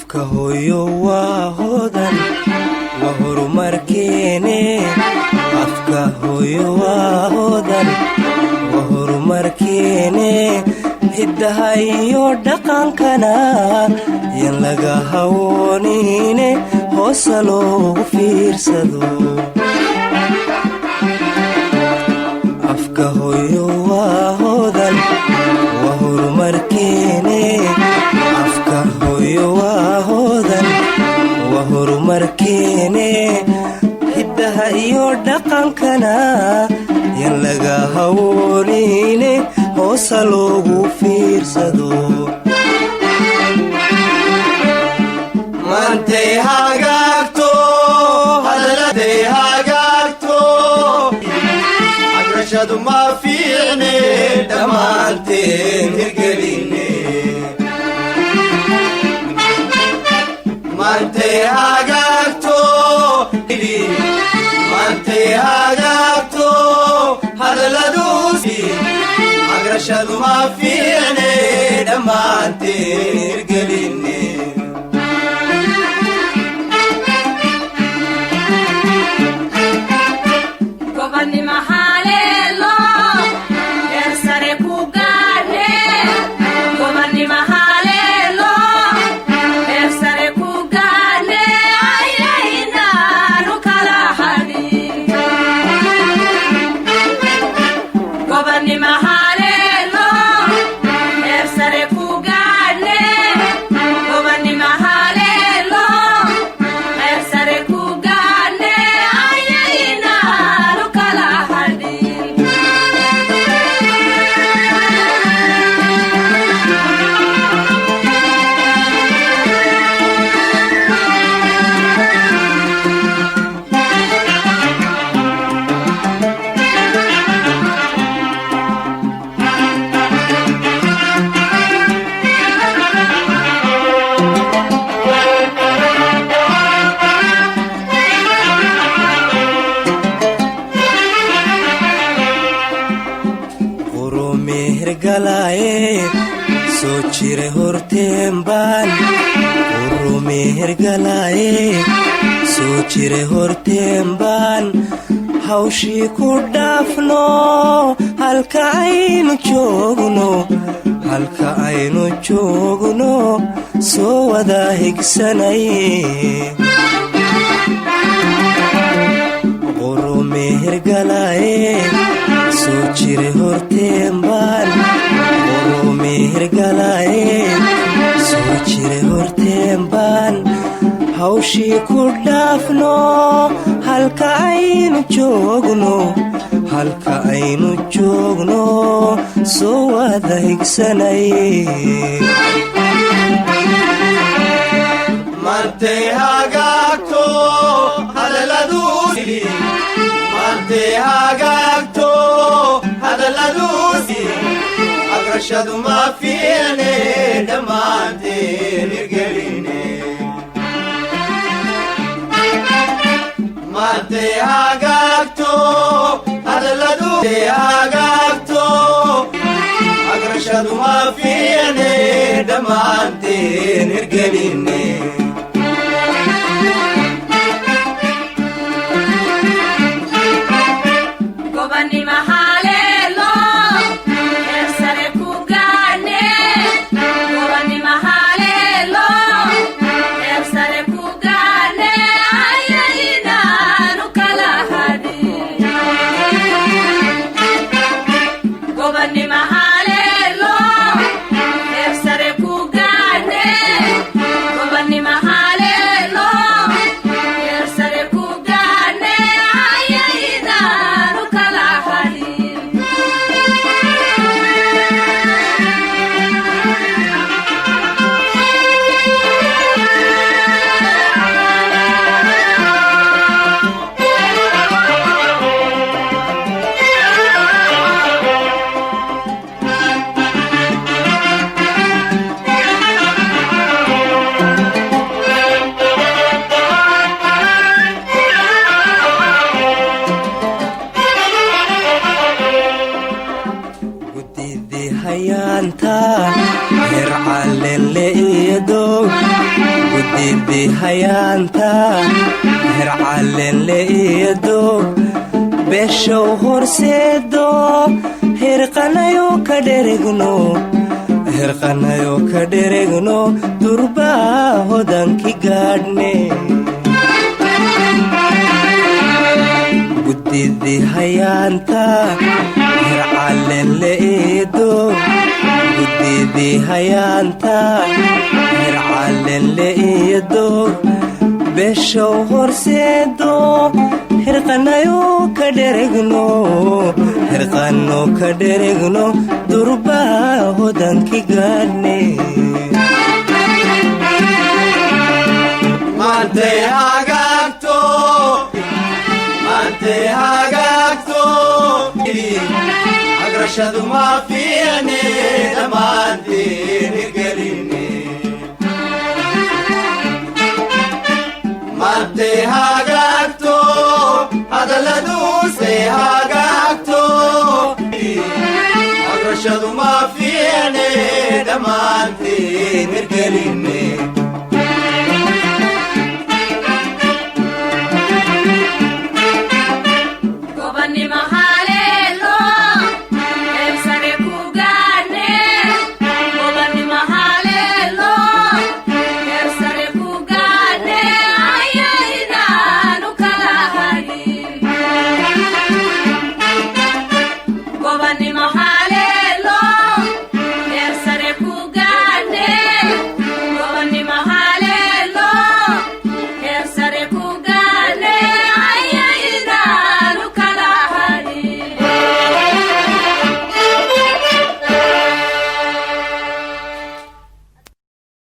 afka hooyo waa hodan waa horumarkeene afka hooyo waa hodan waa horumarkeene hiddaha iyo dhaqankana yan laga hawoonine hoosa loogu fiirsado afka hooyo waa hodan waa horumarkeene afka hooyo waa hodan waa horumarkeene hiddaha iyo dhaqankana yan laga hawoonine hoosa loogu fiirsado maantay hagaagto hadaladay hagaagto agrashadu ma fiicne dhammaanteen hirgeline maantay hagaagto maantay hagaagto hadaladuusi agrashadu ma fiicne dhammaanteen hirgeline soo jire horteenbaan urume hergalaaye soo jire horteenbaan hawshii ku dhaafno halka aynu joogno soo wada higsanaye urume hergalaaye soo jire horteenbaan urume hergalaaye soo jire horteenbaan hawshii ku dhaafno halka aynu joogno soo wada higsanaye maantay hagaagto hadaladuusi maantay hagaagto hadaladuusi agrashadu ma fiicne dhammaanteen hirgeline maantay hagaagto hadaladuusi hagaagto agrashadu ma fiicne dhammaanteen hirgeline gudidi hayaanta hircalenle iyado beeshow horseedo hirqanayo ka dheregno durbaa hodanki gaadhne gudidi hayaanta hircalenle iyado gudidi hayaanta hircalenle iyado beeshow horseedo hirqanayo ka dheregno durbaa hodanki gaadhne maantay hagaagto agrashadu ma fiicne dhammaanteen hirgeline maantay hagaagto hadalladuse hagaagto agrashadu ma fiicne dhammaan